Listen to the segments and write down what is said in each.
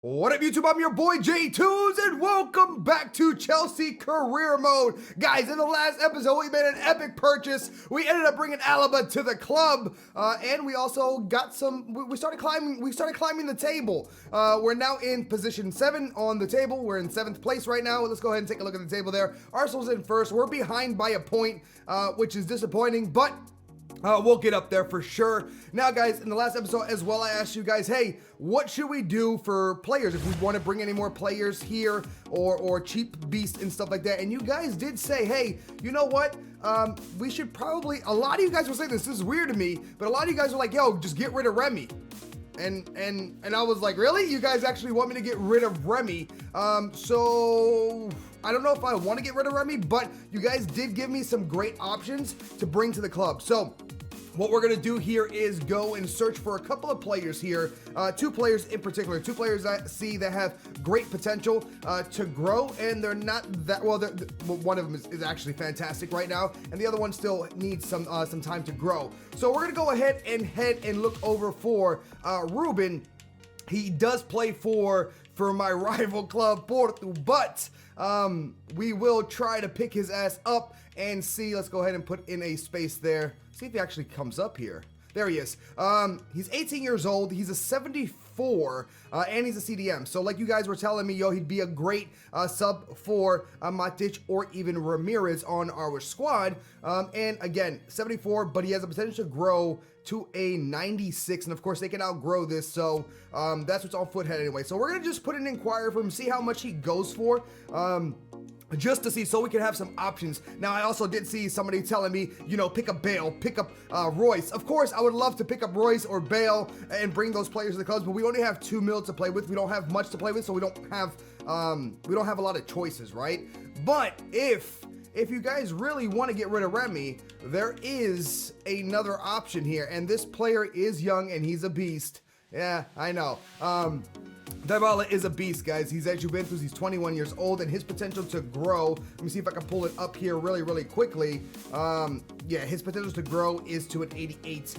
What up, YouTube? I'm your boy Jtunes, and welcome back to Chelsea Career Mode. Guys, in the last episode, we made an epic purchase. We ended up bringing Alaba to the club, and we also got some. We started climbing the table. We're now in position 7 on the table. We're in 7th place right now. Let's go ahead and take a look at the table there. Arsenal's in first. We're behind by a point, which is disappointing, but we'll get up there for sure. Now, guys, in the last episode as well, I asked you guys, hey, what should we do for players if we want to bring any more players here or cheap beasts and stuff like that? And you guys did say, hey, you know what? We should probably, a lot of you guys were saying this is weird to me, but a lot of you guys were like, yo, just get rid of Remy. And I was like, really? You guys actually want me to get rid of Remy? So I don't know if I want to get rid of Remy, but you guys did give me some great options to bring to the club. So what we're going to do here is go and search for a couple of players here, 2 players in particular, 2 players I see that have great potential to grow, and they're not that, well, one of them is actually fantastic right now, and the other one still needs some time to grow. So we're going to go ahead and look over for Ruben. He does play for my rival club, Porto, but we will try to pick his ass up and see. Let's go ahead and put in a space there. See if he actually comes up here. There he is. He's 18 years old. He's a 74, and he's a CDM. So like you guys were telling me, yo, he'd be a great sub for Matic or even Ramirez on our squad. And again, 74, but he has the potential to grow to a 96, and of course they can outgrow this, so that's what's on foot anyway. So we're gonna just put an inquiry for him, see how much he goes for, just to see, so we can have some options. Now, I also did see somebody telling me, you know, pick up Bale, pick up Royce. Of course, I would love to pick up Royce or Bale and bring those players to the clubs, but we only have 2 mil to play with. We don't have much to play with, so we don't have a lot of choices, right? But if you guys really want to get rid of Remy, there is another option here, and this player is young and he's a beast. Yeah, I know. Dybala is a beast, guys. He's at Juventus. He's 21 years old, and his potential to grow, let me see if I can pull it up here really quickly. Yeah, his potential to grow is to an 88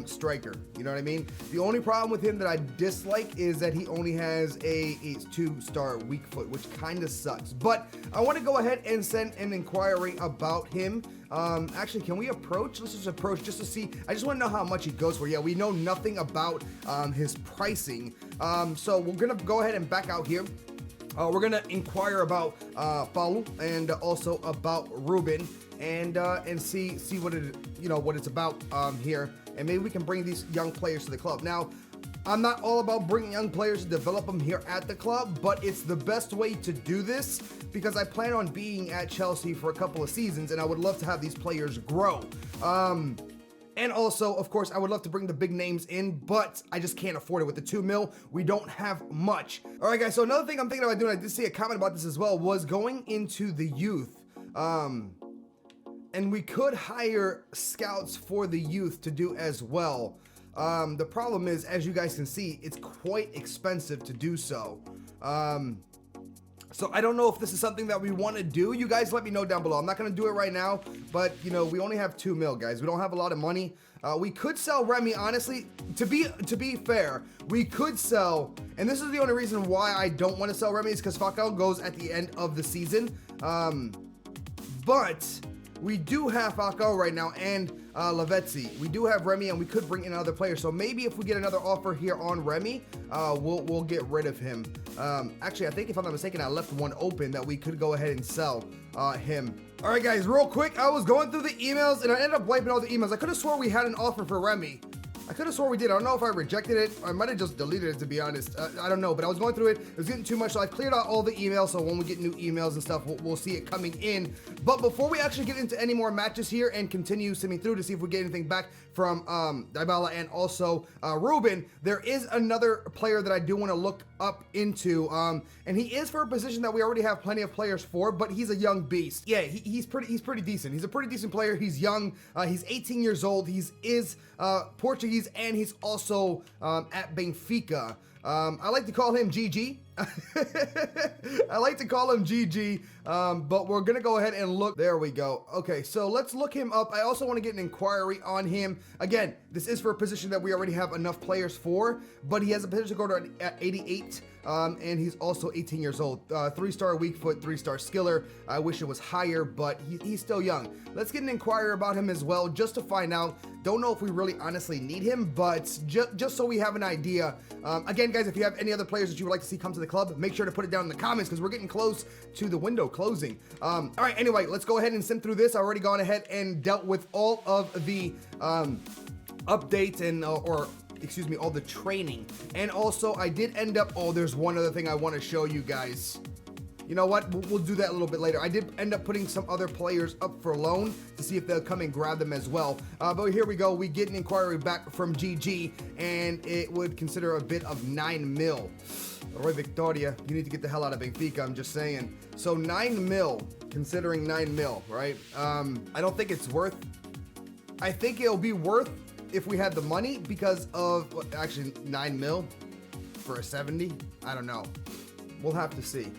striker. You know what I mean? The only problem with him that I dislike is that he only has a 2-star weak foot, which kind of sucks. But I want to go ahead and send an inquiry about him. Actually, can we approach? Let's just approach just to see. I just want to know how much he goes for. Yeah, we know nothing about his pricing. So we're going to go ahead and back out here. We're going to inquire about Paul and also about Ruben and see what it's about here. And maybe we can bring these young players to the club. Now, I'm not all about bringing young players to develop them here at the club, but it's the best way to do this because I plan on being at Chelsea for a couple of seasons, and I would love to have these players grow. And also, of course, I would love to bring the big names in, but I just can't afford it. With the 2 mil, we don't have much. All right, guys, so another thing I'm thinking about doing, I did see a comment about this as well, was going into the youth. And we could hire scouts for the youth to do as well. The problem is, as you guys can see, it's quite expensive to do so. So I don't know if this is something that we want to do. You guys let me know down below. I'm not going to do it right now, but you know, we only have 2 mil, guys. We don't have a lot of money. We could sell Remy, honestly. To be fair, we could sell, and this is the only reason why I don't want to sell Remy is because Falcao goes at the end of the season. But we do have Falcao right now and Lavezzi. We do have Remy, and we could bring in another player. So maybe if we get another offer here on Remy, we'll get rid of him. Actually, I think if I'm not mistaken, I left one open that we could go ahead and sell him. All right, guys, real quick, I was going through the emails, and I ended up wiping all the emails. I could have swore we had an offer for Remy. I could have swore we did. I don't know if I rejected it. I might have just deleted it, to be honest. I don't know, but I was going through it. It was getting too much, so I cleared out all the emails, so when we get new emails and stuff, we'll see it coming in. But before we actually get into any more matches here and continue simming through to see if we get anything back from Dybala and also Ruben, there is another player that I do want to look up into, and he is for a position that we already have plenty of players for, but he's a young beast. Yeah, he's pretty decent. He's a pretty decent player. He's young. He's 18 years old. He is Portuguese, and he's also at Benfica. I like to call him GG. I like to call him GG, but we're gonna go ahead and look. There we go. Okay, so let's look him up. I also want to get an inquiry on him. Again, this is for a position that we already have enough players for, but he has a position code at 88, and he's also 18 years old. 3-star weak foot, 3-star skiller. I wish it was higher, but he's still young. Let's get an inquiry about him as well, just to find out. Don't know if we really honestly need him, but just so we have an idea. Again, guys, if you have any other players that you would like to see come to the club, make sure to put it down in the comments because we're getting close to the window closing. All right, anyway, let's go ahead and sim through this. I've already gone ahead and dealt with all of the updates and excuse me, all the training. And also I did end up, there's one other thing I want to show you guys. You know what? We'll do that a little bit later. I did end up putting some other players up for loan to see if they'll come and grab them as well. But here we go. We get an inquiry back from GG, and it would consider a bid of 9 mil. Roy Victoria, you need to get the hell out of Benfica, I'm just saying. So 9 mil, considering 9 mil, right? I don't think it's worth. I think it'll be worth if we had the money because of, actually 9 mil for a 70. I don't know. We'll have to see.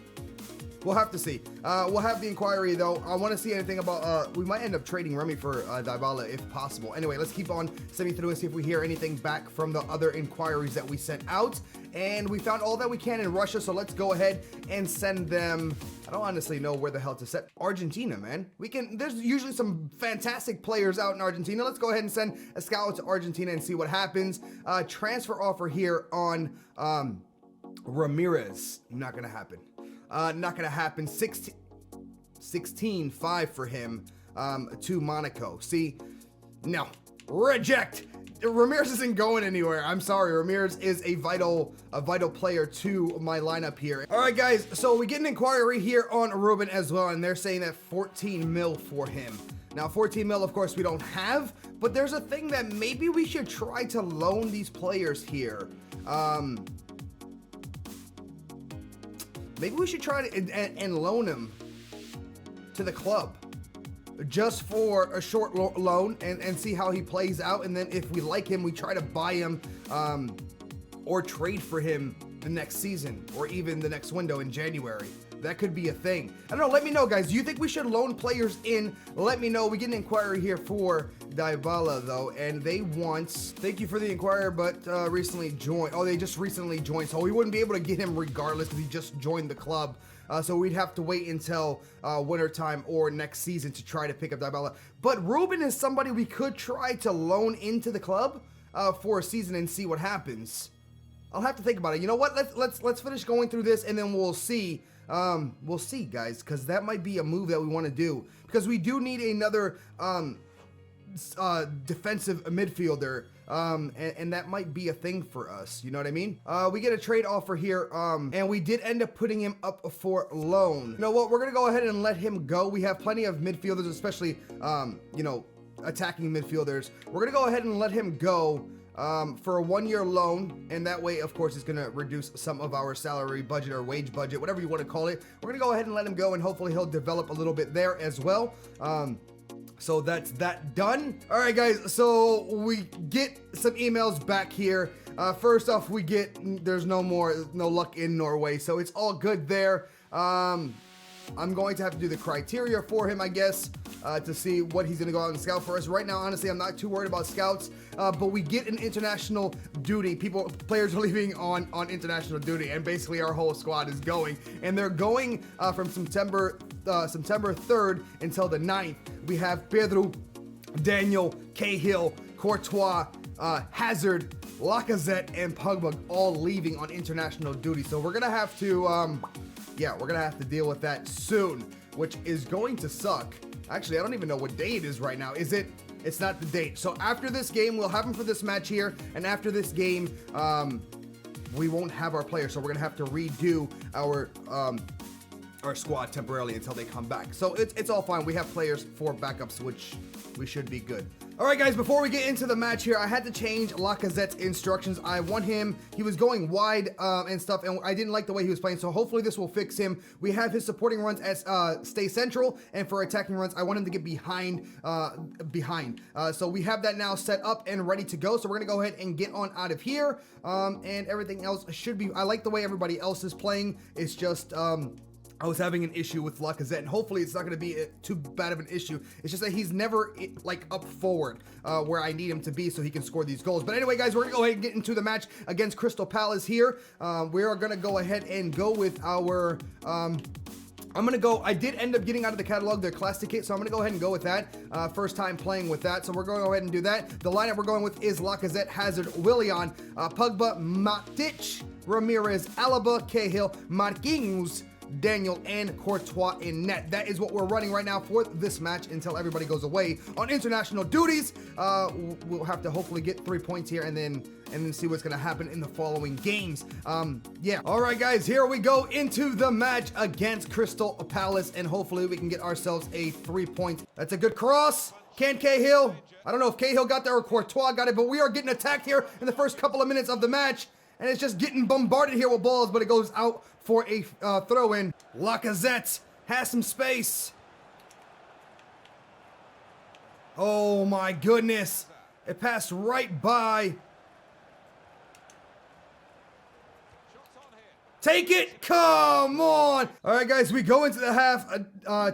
We'll have to see. We'll have the inquiry though. I want to see anything about, we might end up trading Remy for Dybala if possible. Anyway, let's keep on sending through and see if we hear anything back from the other inquiries that we sent out. And we found all that we can in Russia, so let's go ahead and send them. I don't honestly know where the hell to set. Argentina, man. There's usually some fantastic players out in Argentina. Let's go ahead and send a scout to Argentina and see what happens. Transfer offer here on Ramirez. Not gonna happen. Not gonna happen. 16.5 for him to Monaco. See, no, reject. Ramirez isn't going anywhere. I'm sorry. Ramirez is a vital player to my lineup here. All right, guys. So we get an inquiry here on Ruben as well, and they're saying that 14 mil for him. Now, 14 mil, of course, we don't have, but there's a thing that maybe we should try to loan these players here. Maybe we should try to and loan him to the club just for a short loan and see how he plays out. And then if we like him, we try to buy him or trade for him the next season or even the next window in January. That could be a thing. I don't know. Let me know, guys. Do you think we should loan players in? Let me know. We get an inquiry here for Dybala, though, and they want, thank you for the inquiry, but recently joined. Oh, they just recently joined, so we wouldn't be able to get him regardless because he just joined the club. So we'd have to wait until winter time or next season to try to pick up Dybala. But Ruben is somebody we could try to loan into the club for a season and see what happens. I'll have to think about it. You know what? Let's finish going through this and then we'll see. We'll see, guys, because that might be a move that we want to do because we do need another defensive midfielder, and that might be a thing for us. You know what I mean? We get a trade offer here, and we did end up putting him up for loan. You know what? We're gonna go ahead and let him go. We have plenty of midfielders, especially you know, attacking midfielders. We're gonna go ahead and let him go for a 1-year loan, and that way, of course, it's going to reduce some of our salary budget or wage budget, whatever you want to call it. We're going to go ahead and let him go, and hopefully he'll develop a little bit there as well. So that's that done. All right, guys, so we get some emails back here. First off, we get, there's no luck in Norway, so it's all good there. I'm going to have to do the criteria for him, I guess, to see what he's going to go out and scout for us. Right now, honestly, I'm not too worried about scouts, but we get an international duty. Players are leaving on international duty, and basically our whole squad is going. And they're going from September 3rd until the 9th. We have Pedro, Daniel, Cahill, Courtois, Hazard, Lacazette, and Pogba all leaving on international duty. So we're going to have to... yeah, we're gonna have to deal with that soon, which is going to suck. Actually, I don't even know what day it is right now. It's not the date. So after this game, we'll have them for this match here, and after this game, we won't have our players, so we're gonna have to redo our squad temporarily until they come back. So it's all fine. We have players for backups, which we should be good. All right, guys, before we get into the match here, I had to change Lacazette's instructions. I want him, he was going wide and stuff, and I didn't like the way he was playing, so hopefully this will fix him. We have his supporting runs as stay central, and for attacking runs, I want him to get behind. So we have that now set up and ready to go, so we're going to go ahead and get on out of here, and everything else should be, I like the way everybody else is playing. It's just, I was having an issue with Lacazette, and hopefully it's not going to be too bad of an issue. It's just that he's never like up forward where I need him to be so he can score these goals. But anyway, guys, we're going to go ahead and get into the match against Crystal Palace here. We are going to go ahead and go with our... I did end up getting out of the catalog their classic kit, so I'm going to go ahead and go with that. First time playing with that, so we're going to go ahead and do that. The lineup we're going with is Lacazette, Hazard, Willian, Pogba, Matic, Ramirez, Alaba, Cahill, Marquinhos, Daniel, and Courtois in net. That is what we're running right now for this match until everybody goes away on international duties. We'll have to hopefully get 3 points here and then see what's gonna happen in the following games. Yeah. All right, guys, here we go into the match against Crystal Palace, and hopefully we can get ourselves a 3 point. That's a good cross. Can Cahill? I don't know if Cahill got there or Courtois got it, but we are getting attacked here in the first couple of minutes of the match, and it's just getting bombarded here with balls, but it goes out for a throw-in. Lacazette has some space. Oh my goodness. It passed right by. Take it! Come on! All right, guys, we go into the half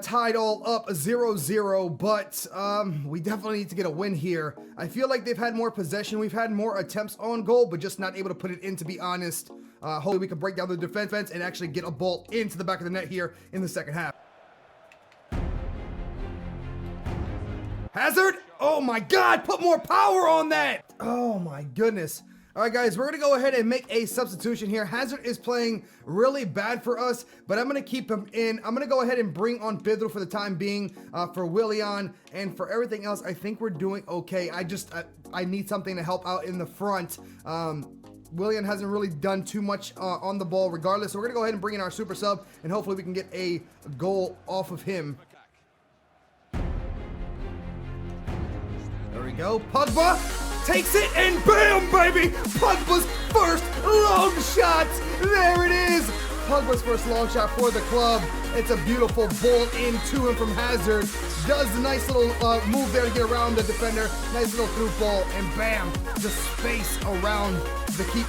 tied all up 0-0, but we definitely need to get a win here. I feel like they've had more possession. We've had more attempts on goal, but just not able to put it in, to be honest. Hopefully we can break down the defense and actually get a ball into the back of the net here in the second half. Hazard! Oh my God, put more power on that! Oh my goodness. All right, guys, we're going to go ahead and make a substitution here. Hazard is playing really bad for us, but I'm going to keep him in. I'm going to go ahead and bring on Pedro for the time being, for Willian, and for everything else, I think we're doing okay. I need something to help out in the front. Willian hasn't really done too much on the ball regardless, so we're going to go ahead and bring in our super sub, and hopefully we can get a goal off of him. There we go. Pogba takes it, and bam, baby! Pogba's first long shot! There it is! Pogba's first long shot for the club. It's a beautiful ball into him from Hazard. Does a nice little move there to get around the defender. Nice little through ball, and bam! The space around the keeper.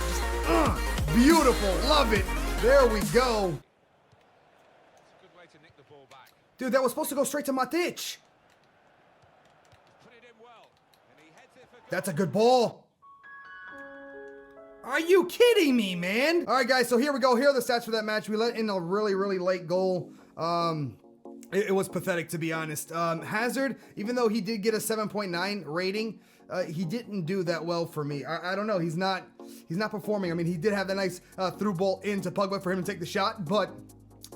Beautiful. Love it. There we go. Good way to nick the ball back. Dude, that was supposed to go straight to Matic. That's a good ball. Are you kidding me, man? All right, guys, so here we go. Here are the stats for that match. We let in a really, really late goal. It was pathetic, to be honest. Hazard, even though he did get a 7.9 rating, he didn't do that well for me. I don't know. He's not performing. I mean, he did have that nice through ball into Pogba for him to take the shot, but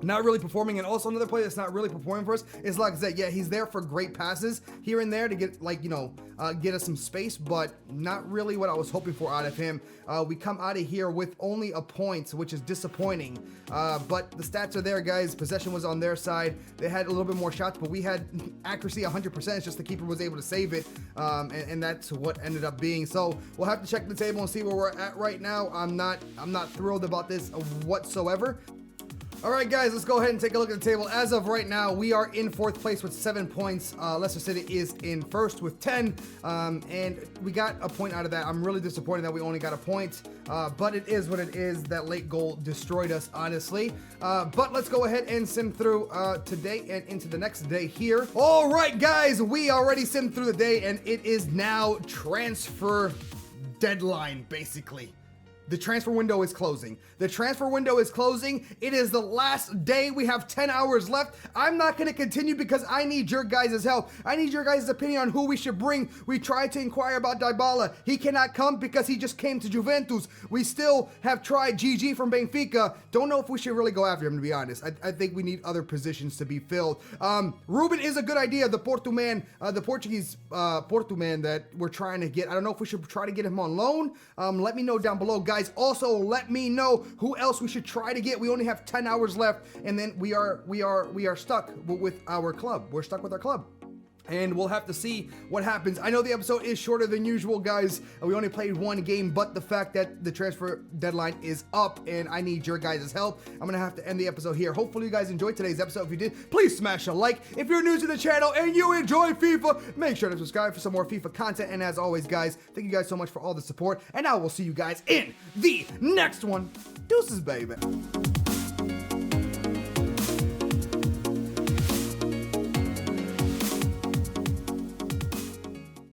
not really performing. And also another player that's not really performing for us is Lacazette. Yeah, he's there for great passes here and there to get, like, you know, get us some space, but not really what I was hoping for out of him. We come out of here with only a point, which is disappointing. But the stats are there, guys. Possession was on their side. They had a little bit more shots, but we had accuracy 100%. It's just the keeper was able to save it, and that's what ended up being. So we'll have to check the table and see where we're at right now. I'm not thrilled about this whatsoever. All right, guys, let's go ahead and take a look at the table. As of right now, we are in 4th place with 7 points. Leicester City is in 1st with 10, and we got a point out of that. I'm really disappointed that we only got a point, but it is what it is. That late goal destroyed us, honestly. But let's go ahead and sim through today and into the next day here. All right, guys, we already simmed through the day, and it is now transfer deadline, basically. The transfer window is closing. The transfer window is closing. It is the last day. We have 10 hours left. I'm not going to continue because I need your guys' help. I need your guys' opinion on who we should bring. We tried to inquire about Dybala. He cannot come because he just came to Juventus. We still have tried GG from Benfica. Don't know if we should really go after him, to be honest. I think we need other positions to be filled. Ruben is a good idea. The Portuguese Porto man that we're trying to get. I don't know if we should try to get him on loan. Let me know down below, guys. Also, let me know who else we should try to get. We only have 10 hours left, and then we are stuck with our club. We're stuck with our club. And we'll have to see what happens. I know the episode is shorter than usual, guys. We only played one game, but the fact that the transfer deadline is up and I need your guys' help, I'm going to have to end the episode here. Hopefully you guys enjoyed today's episode. If you did, please smash a like. If you're new to the channel and you enjoy FIFA, make sure to subscribe for some more FIFA content. And as always, guys, thank you guys so much for all the support. And I will see you guys in the next one. Deuces, baby.